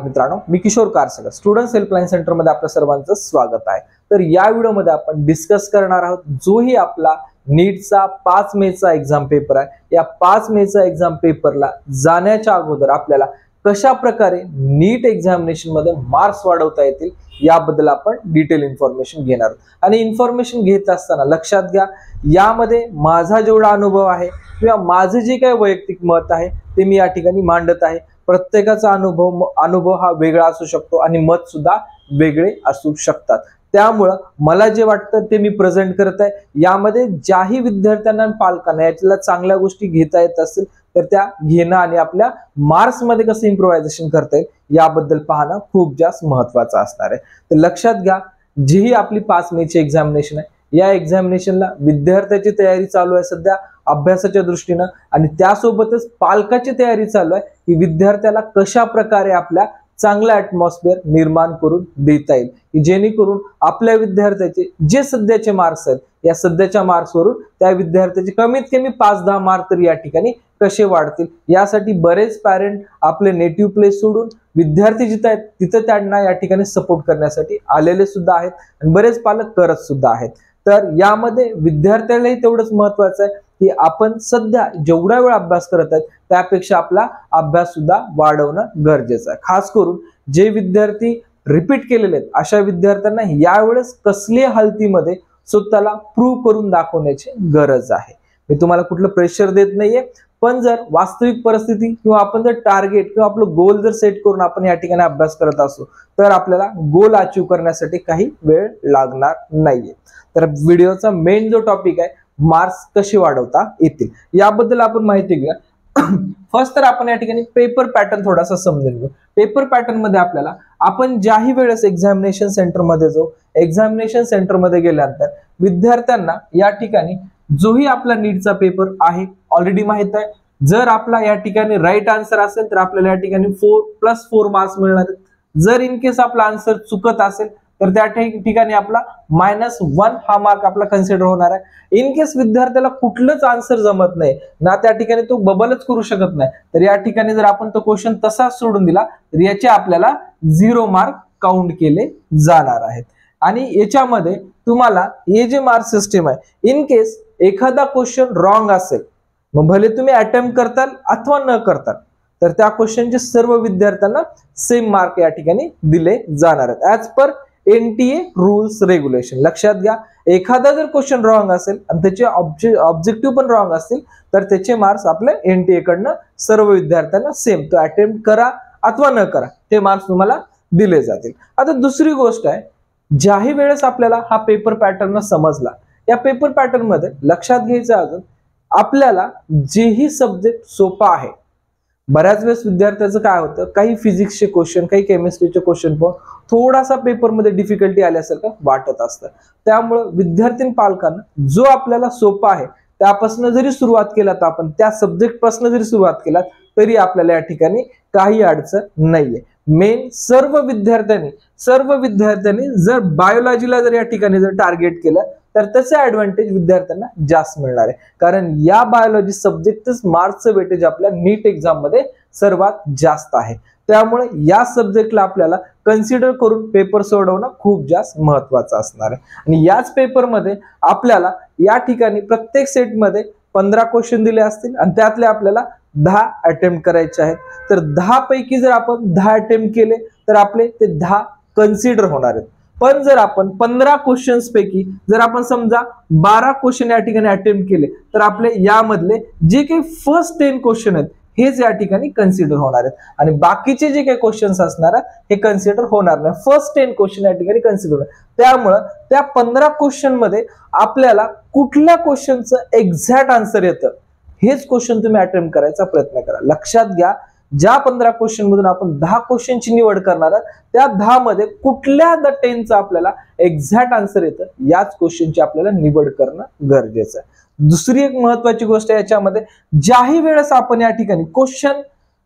मित्रांनो, मी Kishore कारसकर, students helpline centre मध्ये आपल्या सर्वांचं स्वागत आहे। तर या व्हिडिओमध्ये आपण डिस्कस करणार आहोत जो ही आपला नीटचा 5 मेचा एक्झाम पेपर आहे। या 5 मेचा एक्झाम पेपरला जाण्याच्या अगोदर आपल्याला कशा प्रकारे नीट एक्झामिनेशन मध्ये मार्क्स वाढवता येतील याबद्दल आपण डिटेल इन्फॉर्मेशन घेणार आहोत। आणि इन्फॉर्मेशन घेत असताना लक्षात घ्या, यामध्ये माझा जेवढा अनुभव आहे किंवा माझे जे काही वैयक्तिक मत आहे ते मी या ठिकाणी मांडत आहे। प्रत्येकाचा अनुभव हा वेगळा असू शकतो आणि मत सुद्धा वेगळे असू शकतात। त्यामुळे मला जे वाटतं ते मी प्रेझेंट करत आहे। यामध्ये ज्याही विद्यार्थ्यांना आणि पालकांना यातल्या चांगल्या गोष्टी घेता येत असतील तर त्या घेणं आणि आपल्या मार्क्स मध्ये कसं इम्प्रोव्हायझेशन करता येईल याबद्दल पाहणं खूप जास्त महत्त्वाचं असणार आहे। तर लक्षात घ्या, जी ही आपली 5 मेची एक्झामिनेशन आहे, या एक्झामिनेशनला विद्यार्थ्याची तयारी चालू आहे सध्या अभ्यासाच्या दृष्टीने, आणि त्यासोबतच पालकाची तयारी चालू आहे की विद्यार्थ्याला कशा प्रकारे आपल्या चांगला ॲटमॉस्फिअर निर्माण करून देता येईल की जेणेकरून आपल्या विद्यार्थ्याचे जे सध्याचे मार्क्स आहेत या सध्याच्या मार्क्सवरून त्या विद्यार्थ्याचे कमीत कमी 5-10 मार्क तरी या ठिकाणी कसे वाढतील। यासाठी बरेच पॅरेंट आपले नेटिव्ह प्लेस सोडून विद्यार्थी जिथे आहेत तिथे त्यांना या ठिकाणी सपोर्ट करण्यासाठी आलेले सुद्धा आहेत आणि बरेच पालक करत सुद्धा आहेत। तर यामध्ये विद्यार्थ्यालाही तेवढंच महत्त्वाचं आहे की आपण सध्या जेवढा वेळ अभ्यास करत आहेत त्यापेक्षा आपला अभ्यास सुद्धा वाढवणं गरजेचं आहे। खास करून जे विद्यार्थी रिपीट केलेले आहेत अशा विद्यार्थ्यांना यावेळेस कसल्या हालतीमध्ये स्वतःला प्रूव्ह करून दाखवण्याची गरज आहे। मी तुम्हाला कुठलं प्रेशर देत नाहीये, पण जर वास्तविक परिस्थिती किंवा आपण जर टार्गेट किंवा आपलं गोल जर सेट करून आपण या ठिकाणी अभ्यास करत असू तर आपल्याला गोल अचीव करण्यासाठी काही वेळ लागणार नाहीये। तर व्हिडिओचा मेन जो टॉपिक आहे मार्क्स कसे वाढवता येतील याबद्दल आपण माहिती घेऊया। फर्स्ट तर आपण या ठिकाणी पेपर पॅटर्न थोडासा समजून घेऊ। पेपर पॅटर्न मध्ये आपल्याला आपण ज्याही वेळेस एक्झामिनेशन सेंटर मध्ये जाऊ, एक्झामिनेशन सेंटर मध्ये गेल्यानंतर विद्यार्थ्यांना या ठिकाणी जोही आपला नीटचा पेपर आहे ऑलरेडी माहित आहे। जर आपला या ठिकाणी राईट आन्सर असेल तर आपल्याला या ठिकाणी 4+4 मार्क्स मिळणार आहेत। जर इन केस आपला आन्सर चुकत असेल तर त्या ठिकाणी आपला -1 हा मार्क आपला कन्सिडर होणार आहे। इन केस विद्यार्थ्याला कुठलंच आन्सर जमत नाही ना, त्या ठिकाणी तो बबलच करू शकत नाही, तर या ठिकाणी जर आपण तो क्वेश्चन तसाच सोडून दिला तर याचे आपल्याला 0 मार्क काउंट केले जाणार आहेत। आणि याच्यामध्ये तुम्हाला हे जे मार्क सिस्टीम आहे, इन केस एखादा क्वेश्चन रॉंग असेल मग भले तुम्ही अटेम्प्ट करताल अथवा न करताल तर त्या क्वेश्चनचे सर्व विद्यार्थ्यांना सेम मार्क या ठिकाणी दिले जाणार आहेत as per NTA rules regulation. लक्षात घ्या, एखादा जर क्वेश्चन रॉंग असेल आणि त्याचे ऑब्जेक्टिव्ह पण रॉंग असतील तर त्याचे मार्क्स आपले NTA कडनं सर्व विद्यार्थ्यांना सेम, तो अटेम्प्ट करा अथवा न करा ते मार्क्स तुम्हाला दिले जातील। आता दुसरी गोष्ट आहे, ज्याही वेळेस आपल्याला हा पेपर पॅटर्न समजला, या पेपर पॅटर्न मध्ये लक्षात घ्यायचं अजून आपल्याला जेही सब्जेक्ट सोपा आहे, बऱ्याच वेळेस विद्यार्थ्याचं काय होतं, काही फिजिक्सचे क्वेश्चन काही केमिस्ट्रीचे क्वेश्चन पण थोडासा पेपरमध्ये डिफिकल्टी आल्यासारखं वाटत असतं। त्यामुळे विद्यार्थी पालकांना जो आपल्याला सोपा आहे त्यापासून जरी सुरुवात केला तर आपण त्या सब्जेक्ट पासून जरी सुरुवात केला तरी आपल्याला या ठिकाणी काही अडचण नाहीये। मेन सर्व विद्यार्थ्यांनी जर बायोलॉजीला जर या ठिकाणी जर टार्गेट केलं तर त्याचे ऍडव्हान्टेज विद्यार्थ्यांना जास्त मिळणार आहे, कारण या बायोलॉजी सब्जेक्टच मार्क्सचं वेटेज आपल्या नीट एक्झाम मध्ये सर्वात जास्त आहे। त्यामुळे या सब्जेक्टला आपल्याला कन्सिडर करून पेपर सोडवणं खूप जास्त महत्त्वाचं असणार आहे। आणि याच पेपरमध्ये आपल्याला या ठिकाणी प्रत्येक सेटमध्ये 15 क्वेश्चन दिले असतील आणि त्यातले आपल्याला 10 अटेम्प्ट करायचे आहेत। तर 10 पैकी जर आपण 10 अटेम्प्ट केले तर आपले ते 10 कन्सिडर होणार आहेत। पण जर आपण 15 क्वेश्चन्स पैकी जर आपण समजा 12 क्वेश्चन या ठिकाणी अटेम्प्ट केले तर आपले यामधले जे काही फर्स्ट 10 क्वेश्चन आहेत हेच या ठिकाणी कन्सिडर होणार आहेत आणि बाकीचे जे काही क्वेश्चन्स असणार आहेत हे कन्सिडर होणार नाही। फर्स्ट 10 क्वेश्चन या ठिकाणी कन्सिडर होणार, त्यामुळे त्या 15 क्वेश्चन मध्ये आपल्याला कुठल्या क्वेश्चनचं एक्झॅक्ट आन्सर येतं हेच क्वेश्चन तुम्ही अटेम्प्ट करायचा प्रयत्न करा। लक्षात घ्या, ज्या 15 क्वेश्चन मधून आपण 10 क्वेश्चनची निवड करणार आहोत त्या 10 मध्ये कुठल्या 10चा आपल्याला एक्झॅक्ट आन्सर येतं याच क्वेश्चनची आपल्याला निवड करणं गरजेचं आहे। दुसरी एक महत्त्वाची गोष्ट याच्यामध्ये, ज्याही वेळेस आपण या ठिकाणी क्वेश्चन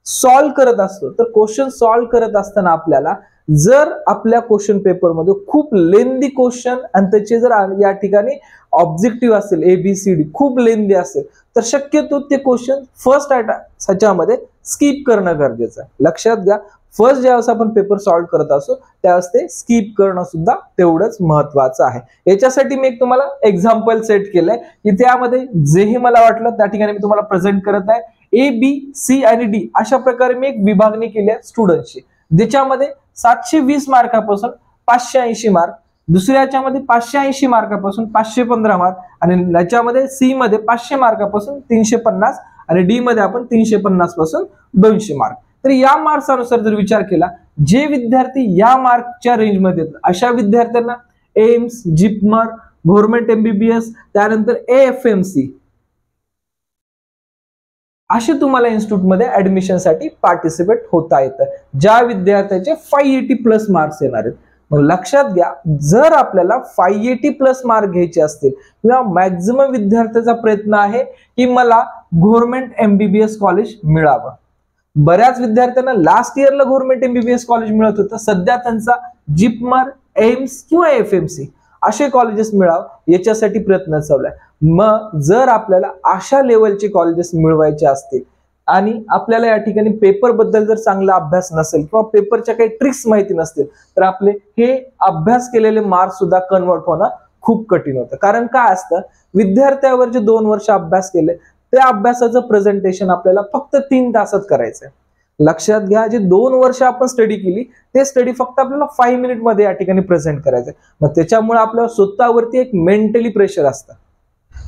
सॉल्व्ह करत असतो तर क्वेश्चन सॉल्व्ह करत असताना आपल्याला जर आपल्या क्वेश्चन पेपर मध्ये खूप लेंदी क्वेश्चन आणि त्याचे जर या ठिकाणी ऑब्जेक्टिव्ह असेल ABCD खूप लेंदी असेल तर शक्यतो ते क्वेश्चन फर्स्ट ह्याच्यामध्ये स्किप करणं गरजेचं आहे। लक्षात घ्या, फर्स्ट ज्यावेळेस आपण पेपर सॉल्व्ह करत असो त्यावेळेस ते स्किप करणं सुद्धा तेवढंच महत्वाचं आहे. याच्यासाठी मी एक तुम्हाला एक्झाम्पल सेट केलंय की त्यामध्ये जेही मला वाटलं त्या ठिकाणी मी तुम्हाला प्रेझेंट करत आहे. ए, बी, सी आणि डी अशा प्रकारे मी एक विभागणी केली आहे स्टुडंटची, ज्याच्यामध्ये 720 मार्कापासून 580 मार्क, दुसऱ्या याच्यामध्ये 580 मार्कापासून 515 मार्क आणि याच्यामध्ये सी मध्ये 500 मार्कापासून 350 आणि डी मध्ये आपण 350 पासून 200 मार्क. तर या मार्क्स अनुसार जर विचार केला, जे विद्यार्थी या मार्कच्या रेंजमध्ये आहेत अशा विद्यार्थ्यांना एम्स, जिपमर, गव्हर्नमेंट MBBS, त्यानंतर AFMC असे तुम्हाला इन्स्टिट्यूटमध्ये ऍडमिशनसाठी पार्टिसिपेट होता येतं, ज्या विद्यार्थ्याचे 580+ मार्क्स येणार आहेत. मग लक्षात घ्या, जर आपल्याला 580+ मार्क घ्यायचे असतील किंवा मॅक्झिमम विद्यार्थ्याचा प्रयत्न आहे की मला गव्हर्नमेंट MBBS कॉलेज मिळावं. बऱ्याच विद्यार्थ्यांना लास्ट इयरला गव्हर्नमेंट MBBS कॉलेज मिळत होतं, सध्या त्यांचा जिपमर, एम्स किंवा AFMC असे कॉलेजेस मिळावं याच्यासाठी प्रयत्न चालू आहे. मग जर आपल्याला अशा लेवलचे कॉलेजेस मिळवायचे असतील आणि आपल्याला या ठिकाणी पेपर बद्दल जर चांगला अभ्यास नसेल किंवा पेपरच्या काही ट्रिक्स माहिती नसतील तर आपले हे अभ्यास केलेले मार्क्स सुद्धा कन्वर्ट होणं खूप कठीण होतं. कारण काय असतं, विद्यार्थ्यावर जे 2 वर्ष अभ्यास केले त्या अभ्यासाचं प्रेझेंटेशन आपल्याला फक्त 3 तासात करायचंय. लक्षात घ्या, जे 2 वर्ष आपण स्टडी केली ते स्टडी फक्त आपल्याला 5 मिनिटमध्ये या ठिकाणी प्रेझेंट करायचंय. मग त्याच्यामुळे आपल्याला स्वतःवरती एक मेंटली प्रेशर असतं.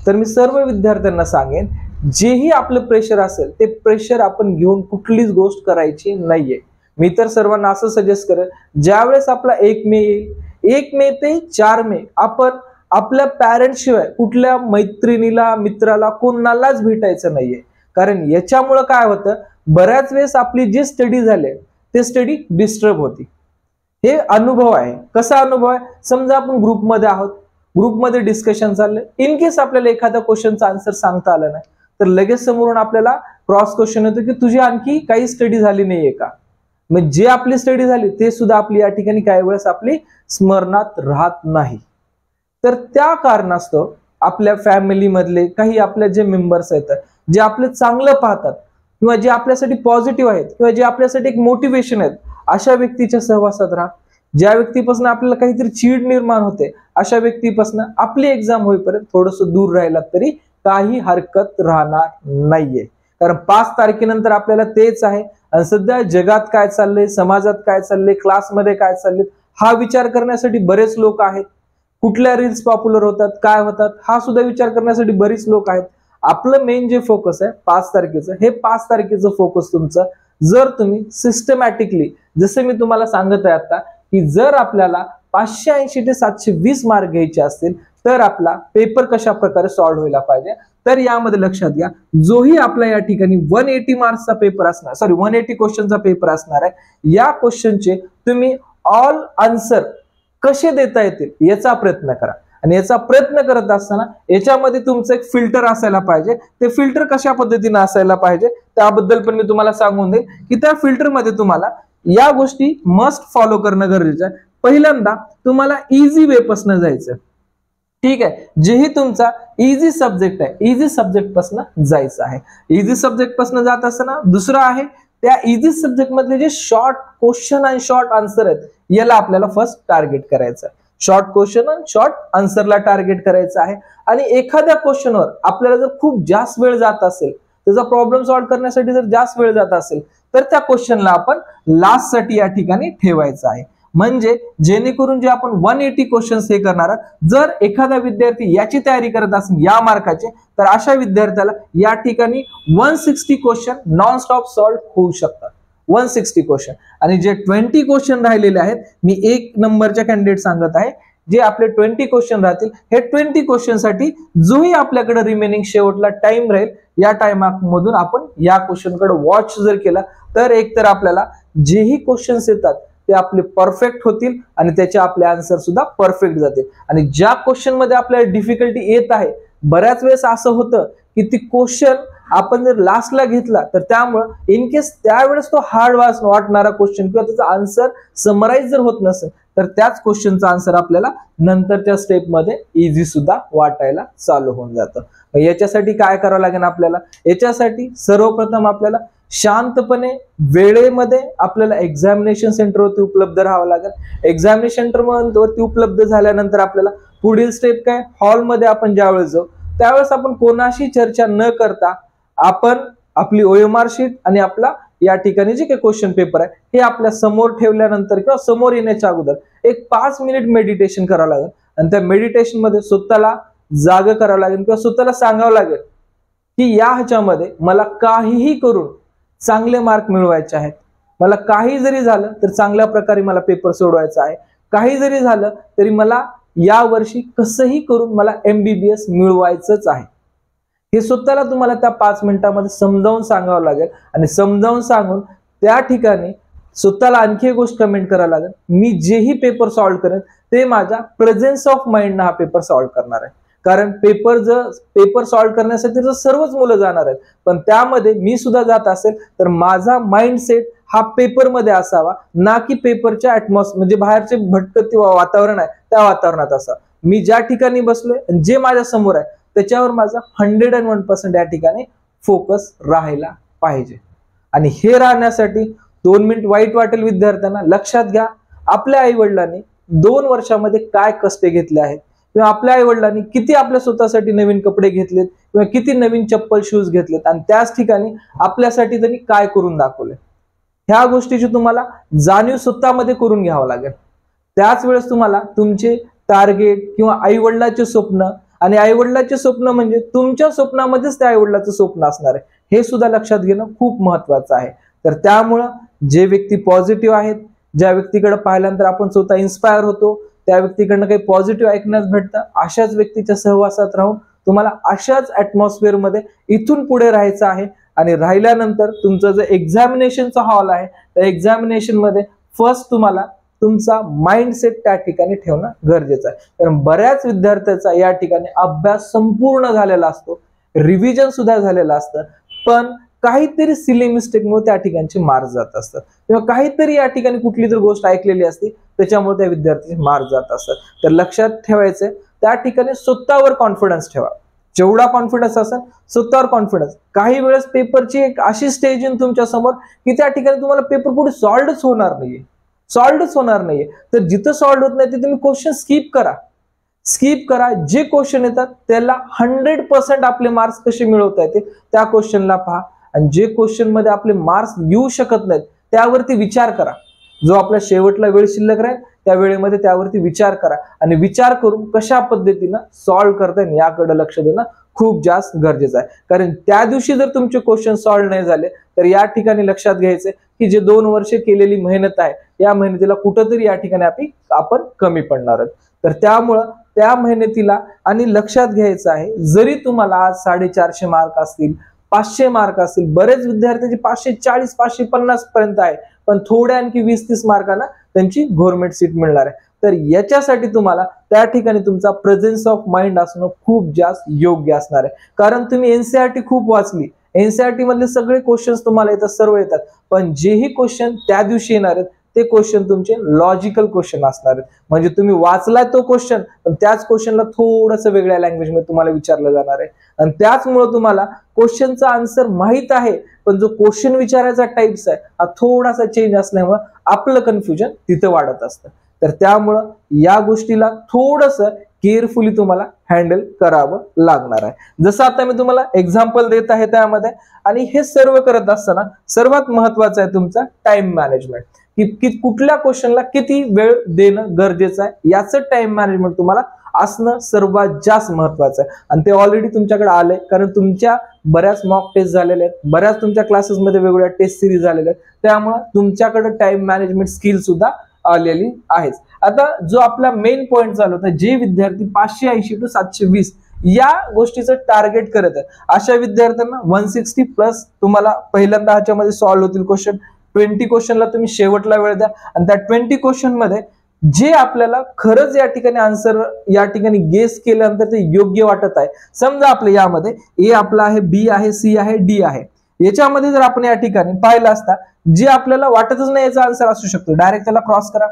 तर मी सर्व विद्यार्थ्यांना सांगेन, जेही आपलं प्रेशर असेल ते प्रेशर आपण घेऊन कुठलीच गोष्ट करायची नाहीये. मी तर सर्वांना असं सजेस्ट करेन, ज्यावेळेस आपला 1 मे येईल, 1 मे ते 4 मे आपण आपल्या पॅरेंट्स शिवाय कुठल्या मैत्रिणीला, मित्राला, कोणालाच भेटायचं नाहीये. कारण याच्यामुळं काय होतं, बऱ्याच वेळेस आपली जी स्टडी झाली ते स्टडी डिस्टर्ब होती. हे अनुभव आहे. कसा अनुभव आहे, समजा आपण ग्रुपमध्ये आहोत, ग्रुपमध्ये डिस्कशन चाललंय, इन केस आपल्याला एखाद्या क्वेश्चनचा आन्सर सांगता आलं नाही तर लगेच समोरून आपल्याला क्रॉस क्वेश्चन येतो की तुझी आणखी काही स्टडी झाली नाहीये का. मग जे आपली स्टडी झाली ते सुद्धा आपली या ठिकाणी काही वेळेस आपली स्मरणात राहत नाही. तर त्या कारणास्तव आपल्या फॅमिलीमधले काही आपल्या जे मेंबर्स आहेत, जे आपले चांगलं पाहतात किंवा जे आपल्यासाठी पॉझिटिव्ह आहेत किंवा जे आपल्यासाठी एक मोटिवेशन आहेत, अशा व्यक्तीच्या सहवासात राहा. ज्या व्यक्तीपासून आपल्याला काहीतरी चीड निर्माण होते अशा व्यक्तीपासून आपली एक्झाम होईपर्यंत थोडंसं दूर राहिला तरी काही हरकत राहणार नाहीये. कारण 5 तारखेनंतर आपल्याला तेच आहे. आणि सध्या जगात काय चाललंय, समाजात काय चाललंय, क्लासमध्ये काय चाललंय हा विचार करण्यासाठी बरेच लोक आहेत. कुठल्या रील्स पॉप्युलर होतात, काय होतात हा सुद्धा विचार करण्यासाठी बरीच लोक आहेत. आपलं मेन जे फोकस आहे 5 तारखेचं, हे 5 तारखेचं फोकस तुमचं जर तुम्ही सिस्टमॅटिकली, जसे मी तुम्हाला सांगत आहे आता की जर आपल्याला 580 ते 720 मार्क घ्यायचे असतील तर आपला पेपर कशा प्रकारे सॉल्व्ह व्हायला पाहिजे. तर यामध्ये लक्षात घ्या, जोही आपला या ठिकाणी 180 मार्क्सचा पेपर असणार, 180 क्वेश्चनचा पेपर असणार आहे, या क्वेश्चनचे तुम्ही ऑल आन्सर कसे देता येतील याचा प्रयत्न करा. आणि याचा प्रयत्न करत असताना याच्यामध्ये तुमचं एक फिल्टर असायला पाहिजे. ते फिल्टर कशा पद्धतीने असायला पाहिजे त्याबद्दल पण मी तुम्हाला सांगून देईन की त्या फिल्टरमध्ये तुम्हाला या गोष्टी मस्ट फॉलो करणं गरजेचं आहे. पहिल्यांदा तुम्हाला इझी वे पासून जायचं, ठीक आहे. जेही तुमचा इझी सब्जेक्ट आहे, इझी सब्जेक्ट पासून जायचं आहे. इझी सब्जेक्ट पासून जात असताना दुसरं आहे त्या इझी सब्जेक्ट मधले जे शॉर्ट क्वेश्चन आणि शॉर्ट आन्सर आहेत याला आपल्याला फर्स्ट टार्गेट करायचं आहे. शॉर्ट क्वेश्चन आणि शॉर्ट आन्सरला टार्गेट करायचं आहे. आणि एखाद्या क्वेश्चनवर आपल्याला जर खूप जास्त वेळ जात असेल, त्याचा प्रॉब्लेम सॉल्व्ह करण्यासाठी जर जास्त वेळ जात असेल तर त्या क्वेश्चनला आपण लास्ट साठी या ठिकाणी ठेवायचं आहे. म्हणजे जेणेकरून जे आपण 180 क्वेश्चन्स हे करणार आहात, जर एखादा विद्यार्थी याची तयारी करत असेल या मार्काचे, तर अशा विद्यार्थ्याला या ठिकाणी 160 क्वेश्चन नॉन स्टॉप सॉल्व्ह होऊ शकतात. 160 क्वेश्चन. आणि जे 20 क्वेश्चन राहिलेले आहेत, मी 1 नंबरच्या कॅन्डिडेट सांगत आहे, जे आपले 20 क्वेश्चन राहतील, हे 20 क्वेश्चन साठी जोही आपल्याकडे रिमेनिंग शेवटला टाइम राहील या टाइममधून आपण या क्वेश्चनकडे वॉच जर केला तर एकतर आपल्याला जेही क्वेश्चन्स येतात ते आपले परफेक्ट होतील आणि त्याचे आपले आन्सर सुद्धा परफेक्ट जातील. आणि ज्या क्वेश्चन मध्ये आपल्याला डिफिकल्टी येत आहे, बऱ्याच वेळेस असं होतं की ती क्वेश्चन आपण जर लास्टला घेतला तर त्यामुळे इन केस त्यावेळेस तो हार्ड वाटणारा क्वेश्चन किंवा त्याचा आन्सर समराईज जर होत नसेल तर त्याच क्वेश्चनचा आन्सर आपल्याला नंतरच्या स्टेपमध्ये इझी सुद्धा वाटायला चालू होऊन जातं. याच्यासाठी काय करावं लागेल आपल्याला, याच्यासाठी सर्वप्रथम आपल्याला शांतपणे वेळेमध्ये आपल्याला एक्झामिनेशन सेंटरवरती उपलब्ध राहावं लागेल. एक्झामिनेशन सेंटरवरती उपलब्ध झाल्यानंतर आपल्याला पुढील स्टेप काय, हॉलमध्ये आपण ज्यावेळेस जाऊ त्यावेळेस आपण कोणाशी चर्चा न करता आपण आपली OMR शीट आणि आपला या ठिकाणी जे काही क्वेश्चन पेपर आहे हे आपल्या समोर ठेवल्यानंतर किंवा समोर येण्याच्या अगोदर एक 5 मिनिट मेडिटेशन करावं लागेल. आणि त्या मेडिटेशन मध्ये स्वतःला जाग करावं लागेल किंवा स्वतःला सांगावं लागेल की या ह्याच्यामध्ये मला काहीही करून चांगले मार्क मिळवायचे आहेत. मला काही जरी झालं तर चांगल्या प्रकारे मला पेपर सोडवायचा आहे. काही जरी झालं तरी मला या वर्षी कसंही करून मला MBBS मिळवायचंच आहे. हे स्वतःला तुम्हाला त्या 5 मिनिटांमध्ये समजावून सांगावं लागेल. आणि समजावून सांगून त्या ठिकाणी स्वतःला आणखी एक गोष्ट कमेंट करावं लागेल, मी जेही पेपर सॉल्व्ह करेन ते माझ्या प्रेझेन्स ऑफ माइंडनं हा पेपर सॉल्व्ह करणार आहे. कारण पेपर सॉल्व्ह करण्यासाठी तर सर्वच मुलं जाणार आहेत, पण त्यामध्ये मी सुद्धा जात असेल तर माझा माइंडसेट हा पेपरमध्ये असावा, ना की पेपरच्या म्हणजे बाहेरचे भटकती वातावरण आहे त्या वातावरणात असावं. मी ज्या ठिकाणी बसलोय जे माझ्या समोर आहे त्याच्यावर माझा 101% या ठिकाणी फोकस राहायला पाहिजे. आणि हे राहण्यासाठी 2 मिनिट वाईट वाटेल विद्यार्थ्यांना, लक्षात घ्या आपल्या आई वडिलांनी 2 वर्षामध्ये काय कष्ट घेतले आहेत किंवा आपल्या आई वडिलांनी किती आपल्या स्वतःसाठी नवीन कपडे घेतलेत किंवा किती नवीन चप्पल शूज घेतलेत आणि त्याच ठिकाणी आपल्यासाठी त्यांनी काय करून दाखवले. ह्या गोष्टीची तुम्हाला जाणीव स्वतःमध्ये करून घ्यावं लागेल. त्याच वेळेस तुम्हाला तुमचे टार्गेट किंवा आई वडिलांचे स्वप्न, आणि आई वडिलांचे स्वप्न म्हणजे तुमच्या स्वप्नामध्येच त्या आई वडिलांचं स्वप्न असणार आहे, हे सुद्धा लक्षात घेणं खूप महत्वाचं आहे. तर त्यामुळं जे व्यक्ती पॉझिटिव्ह आहेत, ज्या व्यक्तीकडे पाहिल्यानंतर आपण स्वतः इन्स्पायर होतो, त्या व्यक्तीकडनं काही पॉझिटिव्ह ऐकण्यास भेटतं, अशाच व्यक्तीच्या सहवासात राहून तुम्हाला अशाच ऍटमॉस्फिअर मध्ये इथून पुढे राहायचं आहे. आणि राहिल्यानंतर तुमचं जे एक्झामिनेशनचा हॉल आहे त्या एक्झामिनेशन मध्ये फर्स्ट तुम्हाला तुमचा माइंडसेट त्या ठिकाणी ठेवणं गरजेचं आहे. कारण बऱ्याच विद्यार्थ्यांचा या ठिकाणी अभ्यास संपूर्ण झालेला असतो, रिव्हिजन सुद्धा झालेलं असतं, पण काहीतरी सिली मिस्टेकमुळे त्या ठिकाणचे मार्क जात असतात किंवा काहीतरी या ठिकाणी कुठली तर गोष्ट ऐकलेली असते त्याच्यामुळे त्या विद्यार्थ्याचे मार्क जात असतात. तर लक्षात ठेवायचंय त्या ठिकाणी स्वतःवर कॉन्फिडन्स ठेवा. जेवढा कॉन्फिडन्स असेल स्वतःवर कॉन्फिडन्स. काही वेळेस पेपरची एक अशी स्टेज येईल तुमच्या समोर की त्या ठिकाणी तुम्हाला पेपर पुढे सॉल्व्हच होणार नाहीये. तर जिथं सॉल्व्ह होत नाही ते तुम्ही क्वेश्चन स्किप करा. जे क्वेश्चन येतात त्याला 100% आपले मार्क्स कसे मिळवता येते त्या क्वेश्चनला पहा. आणि जे क्वेश्चन मध्ये आपले मार्क्स येऊ शकत नाहीत त्यावरती विचार करा. जो आपल्या शेवटला वेळ शिल्लक राहील त्या वेळेमध्ये त्यावरती विचार करा आणि विचार करून कशा पद्धतीनं सॉल्व्ह करता येईल याकडे लक्ष देणं खूप जास्त गरजेचं आहे. कारण त्या दिवशी जर तुमचे क्वेश्चन सॉल्व्ह नाही झाले तर या ठिकाणी लक्षात घ्यायचे की जे 2 वर्ष केलेली मेहनत आहे या मेहनतीला कुठंतरी या ठिकाणी आपण कमी पडणार आहोत. तर त्यामुळं त्या मेहनतीला आणि लक्षात घ्यायचं आहे, जरी तुम्हाला आज 450 मार्क असतील, 500 मार्क असतील, बरेच विद्यार्थ्यांची 540 550 पर्यंत आहे, पण थोड्या आणखी 20-30 मार्कांना त्यांची गव्हर्नमेंट सीट मिळणार आहे. तर याच्यासाठी तुम्हाला त्या ठिकाणी तुमचा प्रेझेन्स ऑफ माइंड असणं खूप जास्त योग्य असणार आहे. कारण तुम्ही NCERT खूप वाचली, NCERT मधले सगळे क्वेश्चन्स तुम्हाला येतात, सर्व येतात, पण जेही क्वेश्चन त्या दिवशी येणार आहेत ते क्वेश्चन तुमचे लॉजिकल क्वेश्चन असणार आहेत. म्हणजे तुम्ही वाचलाय तो क्वेश्चन पण त्याच क्वेश्चनला थोडंसं वेगळ्या लँग्वेज मध्ये तुम्हाला विचारलं जाणार आहे आणि त्याचमुळे तुम्हाला क्वेश्चनचा आन्सर माहित आहे पण जो क्वेश्चन विचारायचा टाइप्स आहे हा थोडासा चेंज असल्यामुळे आपलं कन्फ्युजन तिथं वाढत असतं. तर त्यामुळं या गोष्टीला थोडंसं केअरफुली तुम्हाला हँडल करावं लागणार आहे. जसं आता मी तुम्हाला एक्झाम्पल देत आहे त्यामध्ये. आणि हे सर्व करत असताना सर्वात महत्वाचं आहे तुमचा टाइम मॅनेजमेंट, की कुठल्या क्वेश्चनला किती वेळ देणं गरजेचं आहे याचं टाइम मॅनेजमेंट तुम्हाला असणं सर्वात जास्त महत्वाचं आहे. आणि ते ऑलरेडी तुमच्याकडे आलंय कारण तुमच्या बऱ्याच मॉक टेस्ट झालेल्या आहेत, बऱ्याच तुमच्या क्लासेसमध्ये वेगवेगळ्या टेस्ट सिरीज झालेल्या आहेत, त्यामुळे तुमच्याकडे टाइम मॅनेजमेंट स्किल सुद्धा आलेली आहेच. आता जो आपला मेन पॉइंट चालू होता, जे विद्यार्थी 580 to 720 या गोष्टीचं टार्गेट करत आहे अशा विद्यार्थ्यांना 160 प्लस तुम्हाला पहिल्यांदा ह्याच्यामध्ये सॉल्व्ह होतील क्वेश्चन. 20 क्वेश्चनला तुम्ही शेवटला वेळ द्या आणि त्या 20 क्वेश्चन मध्ये जे आपल्याला खरंच या ठिकाणी आन्सर या ठिकाणी गेस केल्यानंतर ते योग्य वाटत आहे. समजा आपल्या यामध्ये ए आपला आहे, बी आहे, सी आहे, डी आहे, याच्यामध्ये जर आपण या ठिकाणी पाहिलं असता जे आपल्याला वाटतच नाही याचा आन्सर असू शकतो, डायरेक्ट त्याला क्रॉस करा.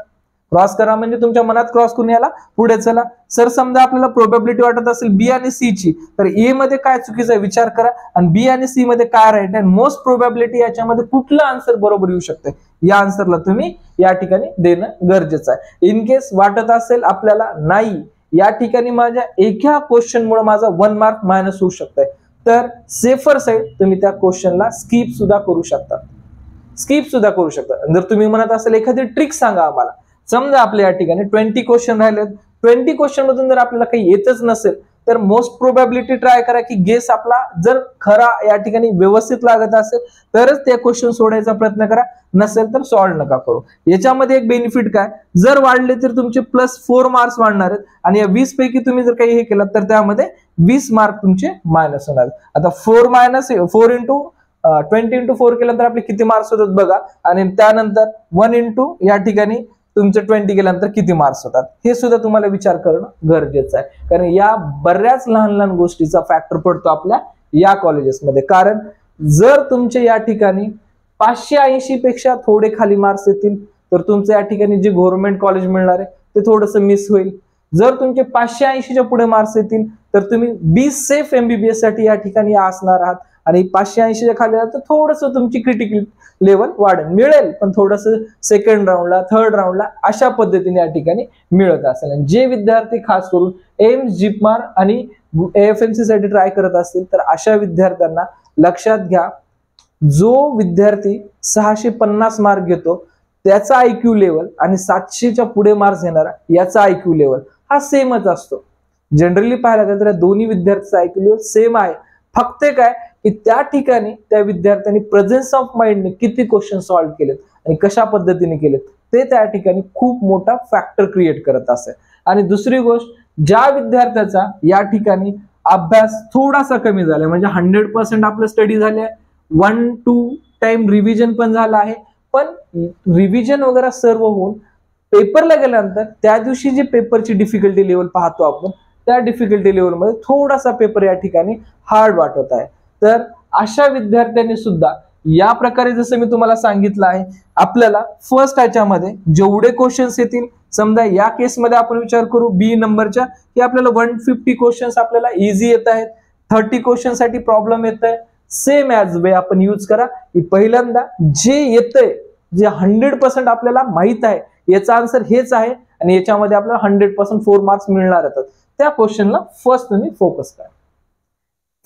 क्रॉस करा म्हणजे तुमच्या मनात क्रॉस करून याला पुढे चला. सर समजा आपल्याला प्रोबॅबिलिटी वाटत असेल बी आणि सी ची, तर ए मध्ये काय चुकीचा आहे विचार करा आणि बी आणि सी मध्ये काय राईट आहे, मोस्ट प्रोबॅबिलिटी याच्यामध्ये कुठलं आन्सर बरोबर येऊ शकते या आन्सरला तुम्ही या ठिकाणी देणं गरजेचं आहे. इन केस वाटत असेल आपल्याला नाही या ठिकाणी माझ्या एका क्वेश्चन मुळे माझा 1 मार्क मायनस होऊ शकतंय, तर सेफर साईड तुम्ही त्या क्वेश्चनला स्किप सुद्धा करू शकता. जर तुम्ही म्हणत असेल एखादी ट्रिक सांगा आम्हाला, समजा आपल्या या ठिकाणी 20 क्वेश्चन राहिलेत, 20 क्वेश्चन मधून जर आपल्याला काही येतच नसेल तर मोस्ट प्रोबॅबिलिटी ट्राय करा की गेस आपला जर खरा या ठिकाणी व्यवस्थित लागत असेल तरच ते क्वेश्चन सोडायचा प्रयत्न करा, नसेल तर सॉल्व्ह नका करू. याच्यामध्ये एक बेनिफिट काय, जर वाढले तर तुमचे +4 मार्क्स वाढणार आहेत आणि या 20 पैकी तुम्ही जर काही हे केलं तर त्यामध्ये 20 मार्क तुमचे मायनस होणार. आता 4 इंटू 20 इंटू 4 केल्यानंतर आपले किती मार्क्स होतात बघा, आणि त्यानंतर 1 इंटू या ठिकाणी तुमचं 20 केल्यानंतर किती मार्क्स होतात हे सुद्धा तुम्हाला विचार करणं गरजेचं आहे. कारण या बऱ्याच लहान लहान गोष्टीचा फॅक्टर पडतो आपल्या या कॉलेजेसमध्ये. कारण जर तुमचे या ठिकाणी 580 पेक्षा थोडे खाली मार्क्स येतील तर तुमचं या ठिकाणी जे गव्हर्नमेंट कॉलेज मिळणार आहे ते थोडंसं मिस होईल. जर तुमचे 580च्या पुढे मार्क्स येतील तर तुम्ही बी सेफ एमबीबीएस साठी या ठिकाणी असणार आहात, आणि 580च्या खाली आला तर थोडंसं तुमची क्रिटिकल लेवल वाढेल, मिळेल पण थोडंसं सेकंड राऊंडला थर्ड राऊंडला अशा पद्धतीने या ठिकाणी मिळत असेल. आणि जे विद्यार्थी खास करून एम्स, जिपमार आणि AFMC साठी ट्राय करत असतील तर अशा विद्यार्थ्यांना लक्षात घ्या, जो विद्यार्थी 650 मार्क घेतो त्याचा आयक्यू लेवल आणि 700च्या पुढे मार्क्स घेणारा याचा आयक्यू लेवल हा सेमच असतो. जनरली पाहायला गेलं तर दोन्ही विद्यार्थ्यांचा आयक्यू लेवल सेम आहे. फक्त काय की त्या ठिकाणी त्या विद्यार्थ्यांनी प्रेझेन्स ऑफ माइंडने किती क्वेश्चन सॉल्व्ह केलेत आणि कशा पद्धतीने केलेत ते त्या ठिकाणी खूप मोठा फॅक्टर क्रिएट करत असेल. आणि दुसरी गोष्ट, ज्या विद्यार्थ्याचा या ठिकाणी अभ्यास थोडासा कमी झाला म्हणजे 100% आपलं स्टडी झाले, 1-2 टाइम रिव्हिजन पण झालं आहे, पण रिव्हिजन वगैरे सर्व होऊन पेपरला गेल्यानंतर त्या दिवशी जी पेपरची डिफिकल्टी लेवल पाहतो आपण, त्या डिफिकल्टी लेवलमध्ये थोडासा पेपर या ठिकाणी हार्ड वाटत आहे. तर अशा विद्यार्थ्यांनी सुद्धा या प्रकारे जसं मी तुम्हाला सांगितलं आहे, आपल्याला फर्स्ट ह्याच्यामध्ये जेवढे क्वेश्चन्स येतील, समजा या केसमध्ये आपण विचार करू बी नंबरच्या की आपल्याला 150 क्वेश्चन्स आपल्याला इझी येत आहेत, 30 क्वेश्चन साठी प्रॉब्लेम येत आहे. सेम ॲज वे आपण यूज करा की पहिल्यांदा जे येतंय, जे 100% आपल्याला माहित आहे याचा आन्सर हेच आहे आणि याच्यामध्ये आपल्याला 100% 4 मार्क्स मिळणार आहेत, त्या क्वेश्चनला फर्स्ट तुम्ही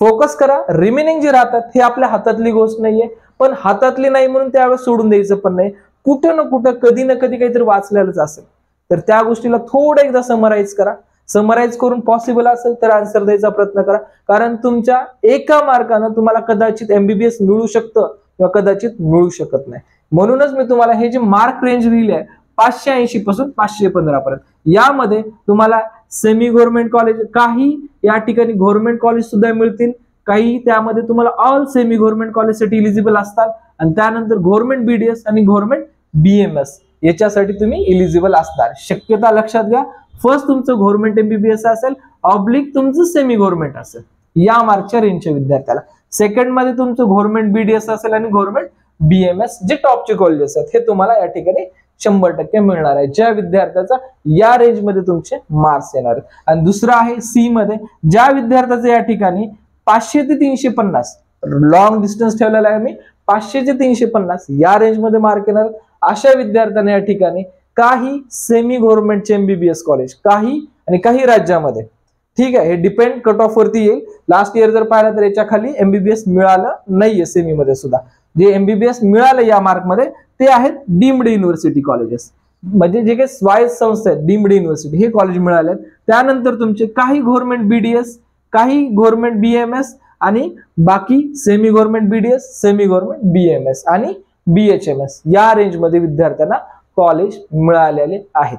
फोकस करा. रिमेनिंग जे राहतात हे आपल्या हातातली गोष्ट नाहीये, पण हातातली नाही म्हणून त्यावेळेस सोडून द्यायचं पण नाही. कुठं ना कुठं कधी ना कधी काहीतरी वाचलेलंच असेल तर त्या गोष्टीला थोडं एकदा समराईज करा. समराईज करून पॉसिबल असेल तर आन्सर द्यायचा प्रयत्न करा. कारण तुमच्या एका मार्कानं तुम्हाला कदाचित एमबीबीएस मिळू शकतं किंवा कदाचित मिळू शकत नाही. म्हणूनच मी तुम्हाला हे जे मार्क रेंज लिहिले आहे 580 पासून 515 पर्यंत, यामध्ये तुम्हाला सेमी गव्हर्नमेंट कॉलेज, काही या ठिकाणी गव्हर्नमेंट कॉलेज सुद्धा मिळतील, काही त्यामध्ये तुम्हाला ऑल सेमी गव्हर्नमेंट कॉलेजसाठी इलिजिबल असतात आणि त्यानंतर गव्हर्नमेंट BDS आणि गव्हर्नमेंट BMS याच्यासाठी तुम्ही इलिजिबल असणार. शक्यता लक्षात घ्या, फर्स्ट तुमचं गव्हर्नमेंट MBBS असेल, ऑब्लिक तुमचं सेमी गव्हर्नमेंट असेल या मार्कच्या रेंजच्या विद्यार्थ्याला. सेकंड मध्ये तुमचं गव्हर्नमेंट BDS असेल आणि गव्हर्नमेंट BMS जे टॉपचे कॉलेजेस आहेत हे तुम्हाला या ठिकाणी 100% मिळणार आहे, ज्या विद्यार्थ्याचा या रेंजमध्ये तुमचे मार्क्स येणार आहेत. आणि दुसरं आहे सी मध्ये, ज्या विद्यार्थ्याचं या ठिकाणी 500 ते 350 लॉंग डिस्टन्स ठेवलेला आहे मी, 500 ते 350 या रेंजमध्ये मार्क येणार. अशा विद्यार्थ्यांना या ठिकाणी काही सेमी गव्हर्नमेंटचे MBBS कॉलेज, काही राज्यामध्ये, ठीक आहे, हे डिपेंड कट ऑफ वरती येईल. लास्ट इयर जर पाहिलं तर याच्या खाली MBBS मिळालं नाहीये सेमी मध्ये सुद्धा. जे MBBS मिळालं या मार्क मध्ये ते आहेत डीम्ड युनिव्हर्सिटी कॉलेजेस, म्हणजे जे काही स्वायत्त संस्था आहेत डीम्ड युनिव्हर्सिटी हे कॉलेज मिळाले. त्यानंतर तुमचे काही गव्हर्नमेंट BDS, काही गव्हर्नमेंट BMS आणि बाकी semi government BDS, semi government BMS आणि BHMS या रेंजमध्ये विद्यार्थ्यांना कॉलेज मिळालेले आहेत.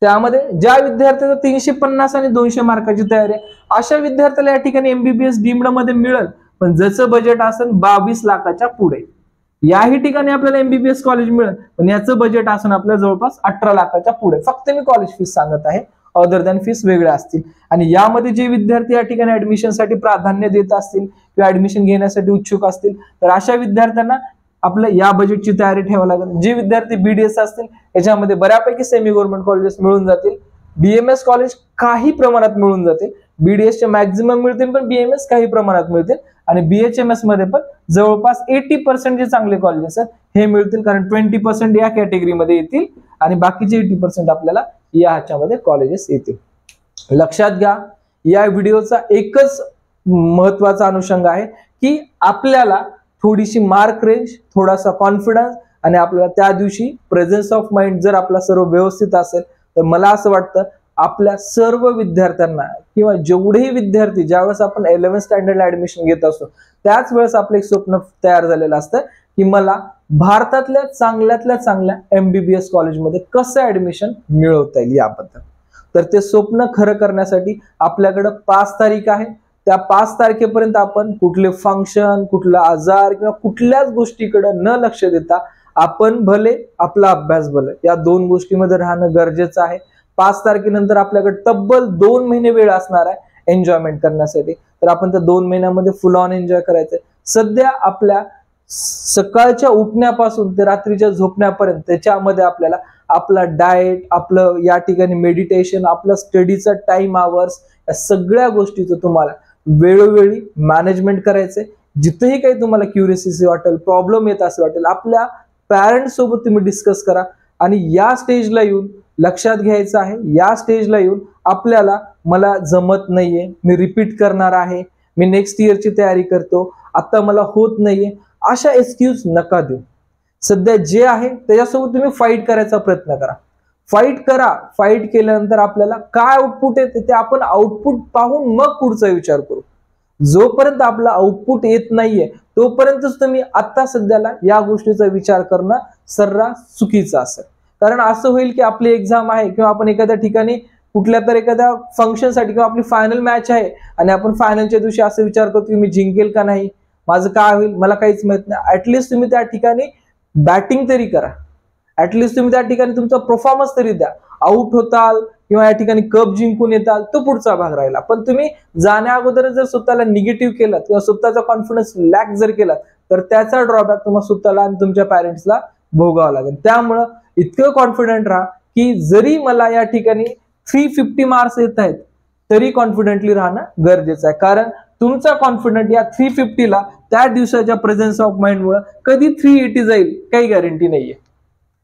त्यामध्ये ज्या विद्यार्थ्यांना 350 आणि 200 मार्काची तयारी आहे अशा विद्यार्थ्याला या ठिकाणी MBBS डीम्ड मध्ये मिळेल, पण जसं बजेट असेल 22 लाखाच्या पुढे. याही ठिकाणी आपल्याला MBBS कॉलेज मिळेल, पण याचं बजेट असून आपल्याला जवळपास 18 लाखाच्या पुढे. फक्त मी कॉलेज फीस सांगत आहे, अदर दॅन फीस वेगळ्या असतील. आणि यामध्ये जे विद्यार्थी या ठिकाणी ऍडमिशनसाठी प्राधान्य देत असतील किंवा ऍडमिशन घेण्यासाठी उत्सुक असतील तर अशा विद्यार्थ्यांना आपल्या या बजेटची तयारी ठेवावी लागेल. जे विद्यार्थी बीडीएस असतील याच्यामध्ये बऱ्यापैकी सेमी गव्हर्नमेंट कॉलेजेस मिळून जातील. बीएमएस कॉलेज काही प्रमाणात मिळून जातील. बीडीएसचे मॅक्झिमम मिळतील पण बीएमएस काही प्रमाणात मिळतील. आणि बीएचएमएस मध्ये पण जवळपास 80% जे चांगले कॉलेजेस आहेत हे मिळतील, कारण 20% या कॅटेगरीमध्ये येतील आणि बाकीचे 80% आपल्याला या ह्याच्यामध्ये कॉलेजेस येतील. लक्षात घ्या, या व्हिडिओचा एकच महत्वाचा अनुषंग आहे की आपल्याला थोडीशी मार्क रेंज, थोडासा कॉन्फिडन्स आणि आपल्याला त्या दिवशी प्रेझेन्स ऑफ माइंड जर आपला सर्व व्यवस्थित असेल तर मला असं वाटतं आपल्या सर्व विद्यार्थ्यांना किंवा जेवढेही विद्यार्थी ज्यावेळेस आपण 11th स्टँडर्डला ऍडमिशन घेत असतो त्याच वेळेस आपलं एक स्वप्न तयार झालेलं असतं की मला भारतातल्या चांगल्यातल्या चांगल्या MBBS कॉलेजमध्ये कसं ऍडमिशन मिळवता येईल याबद्दल. तर ते स्वप्न खरं करण्यासाठी आपल्याकडे 5 तारीख आहे. त्या 5 तारखेपर्यंत आपण कुठले फंक्शन, कुठला आजार किंवा कुठल्याच गोष्टीकडे न लक्ष देता आपण भले आपला अभ्यास भले या 2 गोष्टीमध्ये राहणं गरजेचं आहे. 5 तारखेनंतर आपल्याकडे तब्बल 2 महिने वेळ असणार आहे एन्जॉयमेंट करण्यासाठी. तर आपण त्या 2 महिन्यामध्ये फुल ऑन एन्जॉय करायचंय. सध्या आपल्या सकाळच्या उठण्यापासून ते रात्रीच्या झोपण्यापर्यंत त्याच्यामध्ये आपल्याला आपला डाएट, आपलं या ठिकाणी मेडिटेशन, आपलं स्टडीचा टाइम आवर्स या सगळ्या गोष्टीचं तुम्हाला वेळोवेळी मॅनेजमेंट करायचंय. जिथेही काही तुम्हाला क्युरियोसिटी वाटेल, प्रॉब्लेम येत असे वाटेल, आपल्या पॅरेंट्स सोबत तुम्ही डिस्कस करा. आणि या स्टेजला येऊन लक्षात घ्यायचं आहे, या स्टेजला येऊन आपल्याला मला जमत नाहीये, मी रिपीट करणार आहे, मी नेक्स्ट इयरची तयारी करतो, आता मला होत नाहीये, अशा एक्सक्यूज नका देऊ. सध्या जे आहे त्याच्यासोबत तुम्ही फाईट करायचा प्रयत्न करा. फाईट करा. फाईट केल्यानंतर आपल्याला काय आउटपुट येते ते आपण आउटपुट पाहून मग पुढचा विचार करू. जोपर्यंत आपला आउटपुट येत नाहीये तोपर्यंतच तुम्ही आता सध्याला या गोष्टीचा विचार करणं सर्रास चुकीचं असेल. कारण असं होईल की आपली एक्झाम आहे किंवा आपण एखाद्या ठिकाणी कुठल्या तर एखाद्या फंक्शनसाठी किंवा आपली फायनल मॅच आहे आणि आपण फायनलच्या दिवशी असं विचार करतो की मी जिंकेल का नाही, माझं काय होईल, मला काहीच माहित नाही. ऍटलिस्ट तुम्ही त्या ठिकाणी बॅटिंग तरी करा. ऍटलिस्ट तुम्ही त्या ठिकाणी तुमचा परफॉर्मन्स तरी द्या. आउट होताल किंवा या ठिकाणी कप जिंकून येताल तो पुढचा भाग राहिला. पण तुम्ही जाण्या अगोदर जर स्वतःला निगेटिव्ह केलं किंवा स्वतःचा कॉन्फिडन्स लॅक जर केला तर त्याचा ड्रॉबॅक तुम्हाला स्वतःला आणि तुमच्या पॅरेंट्सला भोगावं लागेल. त्यामुळं इतकं कॉन्फिडंट राहा की जरी मला या ठिकाणी 350 मार्क्स येत आहेत तरी कॉन्फिडेंटली राहणं गरजेचं आहे. कारण तुमचा कॉन्फिडंट या 350 ला त्या दिवसाच्या प्रेझेन्स ऑफ माइंड मुळे कधी 380 जाईल काही गॅरंटी नाहीये.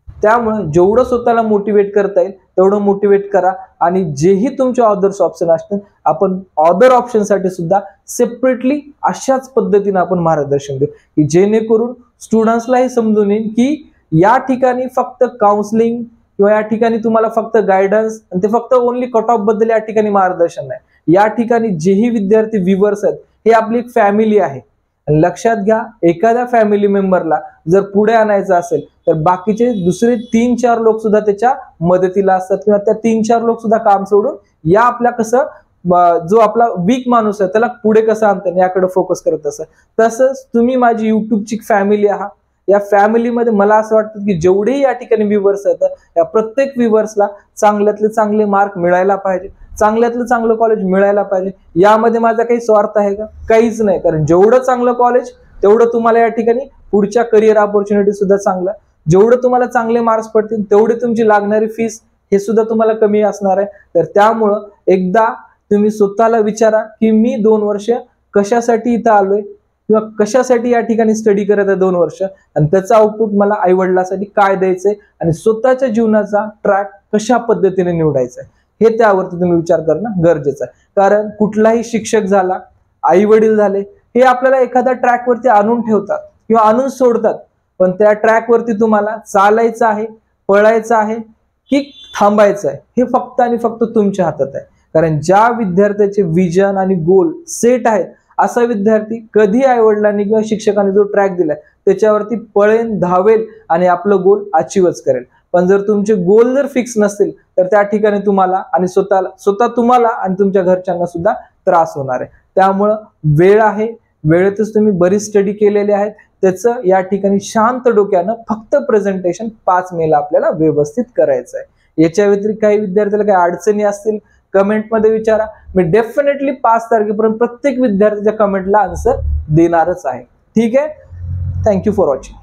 त्यामुळे जेवढं स्वतःला मोटिवेट करता येईल तेवढं मोटिवेट करा. आणि जेही तुमचे अदर्स ऑप्शन असतील आपण अदर ऑप्शन साठी सुद्धा सेपरेटली अशाच पद्धतीने आपण मार्गदर्शन देऊ की जेणेकरून स्टुडंट्सलाही समजून येईल की या ठिकाणी फक्त काउन्सिलिंग किंवा या ठिकाणी तुम्हाला फक्त गायडन्स आणि ते फक्त ओनली कट ऑफ बद्दल या ठिकाणी मार्गदर्शन नाही. या ठिकाणी जेही विद्यार्थी व्ह्यूअर्स आहेत हे आपली एक फॅमिली आहे. लक्षात घ्या, एखाद्या फॅमिली मेंबरला जर पुढे आणायचं असेल तर बाकीचे दुसरे 3-4 लोक सुद्धा त्याच्या मदतीला असतात किंवा त्या 3-4 लोक सुद्धा काम सोडून या आपल्या कसं जो आपला वीक माणूस आहे त्याला पुढे कसं आणतात याकडे फोकस करत असत. तसंच तुम्ही माझी युट्यूबची फॅमिली आहात. या फॅमिलीमध्ये मला असं वाटतं की जेवढेही या ठिकाणी व्ह्यूअर्स आहेत या प्रत्येक व्ह्यूअर्सला चांगल्यातले चांगले मार्क मिळायला पाहिजे, चांगल्यातलं चांगलं कॉलेज मिळायला पाहिजे. यामध्ये माझा काही स्वार्थ आहे का? काहीच नाही. कारण जेवढं चांगलं कॉलेज तेवढं तुम्हाला या ठिकाणी पुढच्या करिअर ऑपॉर्च्युनिटी सुद्धा चांगलं, जेवढं तुम्हाला चांगले मार्क्स पडतील तेवढी तुमची लागणारी फीस हे सुद्धा तुम्हाला कमी असणार आहे. तर त्यामुळं एकदा तुम्ही स्वतःला विचारा की मी 2 वर्ष कशासाठी इथं आलोय किंवा कशासाठी या ठिकाणी स्टडी करत आहे 2 वर्ष आणि त्याचा आउटपुट मला आई वडिलांसाठी काय द्यायचंय आणि स्वतःच्या जीवनाचा ट्रॅक कशा पद्धतीने निवडायचा आहे हे त्यावरती तुम्ही विचार करणं गरजेचं आहे. कारण कुठलाही शिक्षक झाला, आई वडील झाले, हे आपल्याला एखाद्या ट्रॅकवरती आणून ठेवतात किंवा आणून सोडतात. पण त्या ट्रॅकवरती तुम्हाला चालायचं आहे, पळायचं आहे की थांबायचं आहे हे फक्त आणि फक्त तुमच्या हातात आहे. कारण ज्या विद्यार्थ्याचे विजन आणि गोल सेट आहेत असा विद्यार्थी कधी आई वडिलांनी किंवा शिक्षकांनी जो ट्रॅक दिलाय त्याच्यावरती पळेल, धावेल आणि आपलं गोल अचीवच करेल. पण जर तुमचे गोल जर फिक्स नसतील तर त्या ठिकाणी तुम्हाला आणि स्वतः तुम्हाला आणि तुमच्या घरच्यांना सुद्धा त्रास होणार आहे. त्यामुळं वेळ आहे, वेळेतच तुम्ही बरीच स्टडी केलेली आहेत, त्याचं या ठिकाणी शांत डोक्यानं फक्त प्रेझेंटेशन 5 मेला आपल्याला व्यवस्थित करायचं आहे. याच्या व्यतिरिक्त काही विद्यार्थ्याला काही अडचणी असतील कमेंटमध्ये विचारा. मी डेफिनेटली 5 तारखेपर्यंत प्रत्येक विद्यार्थ्याच्या कमेंटला आन्सर देणारच आहे. ठीक आहे. Thank you for watching.